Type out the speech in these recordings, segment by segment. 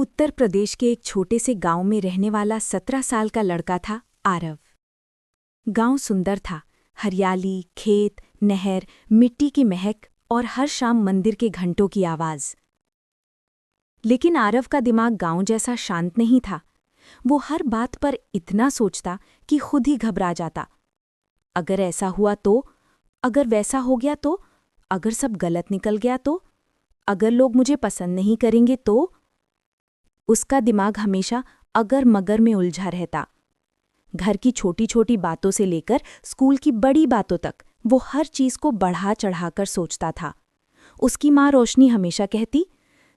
उत्तर प्रदेश के एक छोटे से गांव में रहने वाला 17 साल का लड़का था आरव। गांव सुंदर था, हरियाली, खेत, नहर, मिट्टी की महक और हर शाम मंदिर के घंटों की आवाज। लेकिन आरव का दिमाग गांव जैसा शांत नहीं था। वो हर बात पर इतना सोचता कि खुद ही घबरा जाता। अगर ऐसा हुआ तो, अगर वैसा हो गया तो, अगर सब गलत निकल गया तो, अगर लोग मुझे पसंद नहीं करेंगे तो। उसका दिमाग हमेशा अगर मगर में उलझा रहता। घर की छोटी छोटी बातों से लेकर स्कूल की बड़ी बातों तक वो हर चीज को बढ़ा चढ़ाकर सोचता था। उसकी माँ रोशनी हमेशा कहती,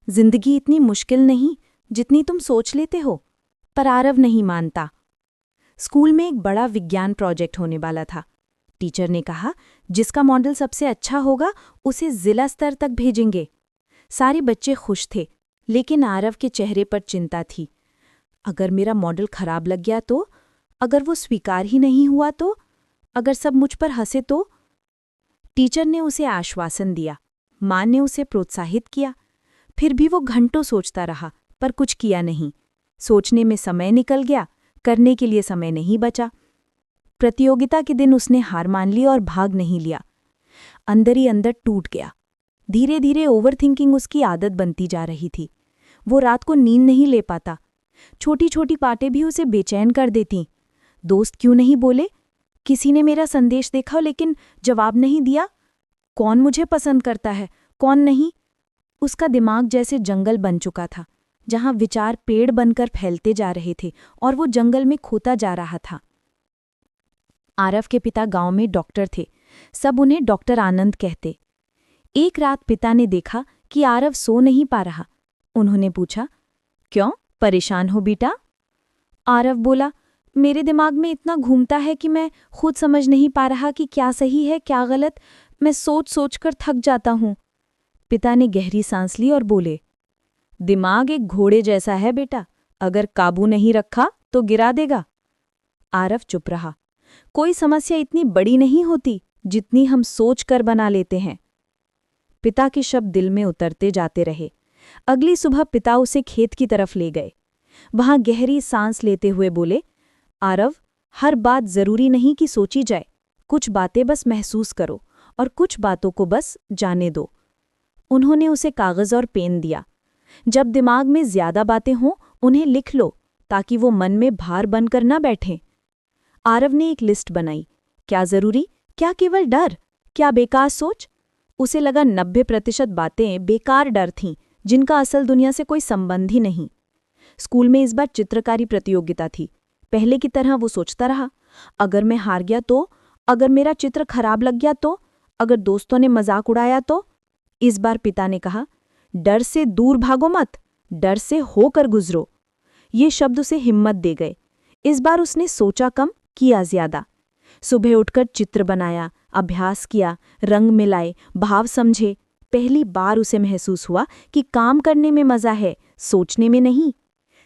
जिंदगी इतनी मुश्किल नहीं जितनी तुम सोच लेते हो। पर आरव नहीं मानता। स्कूल में एक बड़ा विज्ञान प्रोजेक्ट होने वाला था। टीचर ने कहा, जिसका मॉडल सबसे अच्छा होगा उसे जिला स्तर तक भेजेंगे। सारे बच्चे खुश थे, लेकिन आरव के चेहरे पर चिंता थी। अगर मेरा मॉडल खराब लग गया तो, अगर वो स्वीकार ही नहीं हुआ तो, अगर सब मुझ पर हंसे तो। टीचर ने उसे आश्वासन दिया, माँ ने उसे प्रोत्साहित किया। फिर भी वो घंटों सोचता रहा, पर कुछ किया नहीं। सोचने में समय निकल गया, करने के लिए समय नहीं बचा। प्रतियोगिता के दिन उसने हार मान ली और भाग नहीं लिया। अंदर ही अंदर टूट गया। धीरे धीरे ओवरथिंकिंग उसकी आदत बनती जा रही थी। वो रात को नींद नहीं ले पाता। छोटी छोटी बातें भी उसे बेचैन कर देती। दोस्त क्यों नहीं बोले? किसी ने मेरा संदेश देखा लेकिन जवाब नहीं दिया। कौन मुझे पसंद करता है, कौन नहीं? उसका दिमाग जैसे जंगल बन चुका था, जहां विचार पेड़ बनकर फैलते जा रहे थे और वो जंगल में खोता जा रहा था। आरव के पिता गांव में डॉक्टर थे। सब उन्हें डॉक्टर आनंद कहते। एक रात पिता ने देखा कि आरव सो नहीं पा रहा। उन्होंने पूछा, क्यों, परेशान हो बेटा? आरव बोला, मेरे दिमाग में इतना घूमता है कि मैं खुद समझ नहीं पा रहा कि क्या सही है क्या गलत। मैं सोच सोच कर थक जाता हूं। पिता ने गहरी सांस ली और बोले, दिमाग एक घोड़े जैसा है बेटा, अगर काबू नहीं रखा तो गिरा देगा। आरव चुप रहा। कोई समस्या इतनी बड़ी नहीं होती जितनी हम सोच कर बना लेते हैं। पिता के शब्द दिल में उतरते जाते रहे। अगली सुबह पिता उसे खेत की तरफ ले गए। वहां गहरी सांस लेते हुए बोले, आरव, हर बात जरूरी नहीं कि सोची जाए। कुछ बातें बस महसूस करो और कुछ बातों को बस जाने दो। उन्होंने उसे कागज और पेन दिया। जब दिमाग में ज्यादा बातें हों उन्हें लिख लो, ताकि वो मन में भार बनकर न बैठें। आरव ने एक लिस्ट बनाई। क्या जरूरी, क्या केवल डर, क्या बेकार सोच? उसे लगा 90% बातें बेकार डर थीं, जिनका असल दुनिया से कोई संबंध ही नहीं। स्कूल में इस बार चित्रकारी प्रतियोगिता थी। पहले की तरह वो सोचता रहा, अगर मैं हार गया तो, अगर मेरा चित्र खराब लग गया तो, अगर दोस्तों ने मजाक उड़ाया तो। इस बार पिता ने कहा, डर से दूर भागो मत, डर से होकर गुजरो। ये शब्द उसे हिम्मत दे गए। इस बार उसने सोचा कम, किया ज्यादा। सुबह उठकर चित्र बनाया, अभ्यास किया, रंग मिलाए, भाव समझे। पहली बार उसे महसूस हुआ कि काम करने में मजा है, सोचने में नहीं।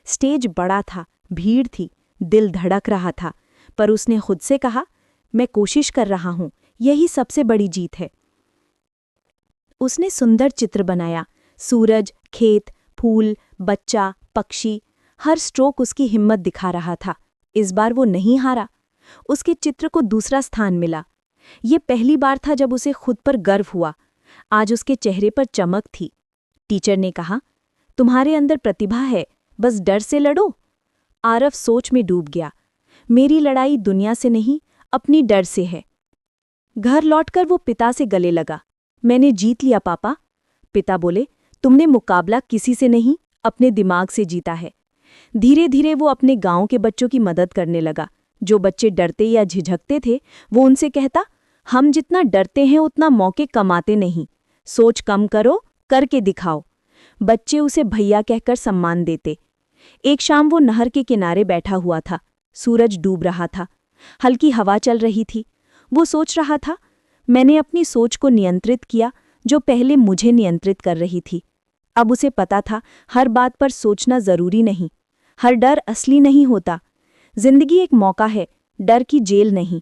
स्टेज बड़ा था, भीड़ थी, दिल धड़क रहा था, पर उसने खुद से कहा, मैं कोशिश कर रहा हूं, यही सबसे बड़ी जीत है। उसने सुंदर चित्र बनाया, सूरज, खेत, फूल, बच्चा, पक्षी। हर स्ट्रोक उसकी हिम्मत दिखा रहा था। इस बार वो नहीं हारा। उसके चित्र को दूसरा स्थान मिला। ये पहली बार था जब उसे खुद पर गर्व हुआ। आज उसके चेहरे पर चमक थी। टीचर ने कहा, तुम्हारे अंदर प्रतिभा है, बस डर से लड़ो। आरव सोच में डूब गया। मेरी लड़ाई दुनिया से नहीं, अपनी डर से है। घर लौटकर वो पिता से गले लगा। मैंने जीत लिया पापा। पिता बोले, तुमने मुकाबला किसी से नहीं, अपने दिमाग से जीता है। धीरे धीरे वो अपने गांव के बच्चों की मदद करने लगा। जो बच्चे डरते या झिझकते थे, वो उनसे कहता, हम जितना डरते हैं उतना मौके कमाते नहीं। सोच कम करो, करके दिखाओ। बच्चे उसे भैया कहकर सम्मान देते। एक शाम वो नहर के किनारे बैठा हुआ था। सूरज डूब रहा था। हल्की हवा चल रही थी। वो सोच रहा था, मैंने अपनी सोच को नियंत्रित किया जो पहले मुझे नियंत्रित कर रही थी। अब उसे पता था, हर बात पर सोचना जरूरी नहीं। हर डर असली नहीं होता। जिंदगी एक मौका है, डर की जेल नहीं।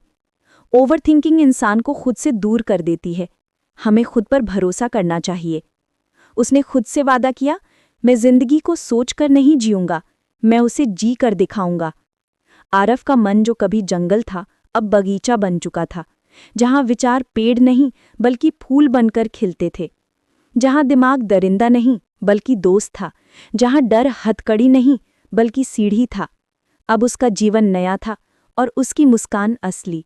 ओवरथिंकिंग इंसान को खुद से दूर कर देती है। हमें खुद पर भरोसा करना चाहिए। उसने खुद से वादा किया, मैं जिंदगी को सोचकर नहीं जीऊंगा, मैं उसे जी कर दिखाऊंगा। आरव का मन जो कभी जंगल था, अब बगीचा बन चुका था, जहां विचार पेड़ नहीं बल्कि फूल बनकर खिलते थे, जहां दिमाग दरिंदा नहीं बल्कि दोस्त था, जहां डर हथकड़ी नहीं बल्कि सीढ़ी था। अब उसका जीवन नया था और उसकी मुस्कान असली।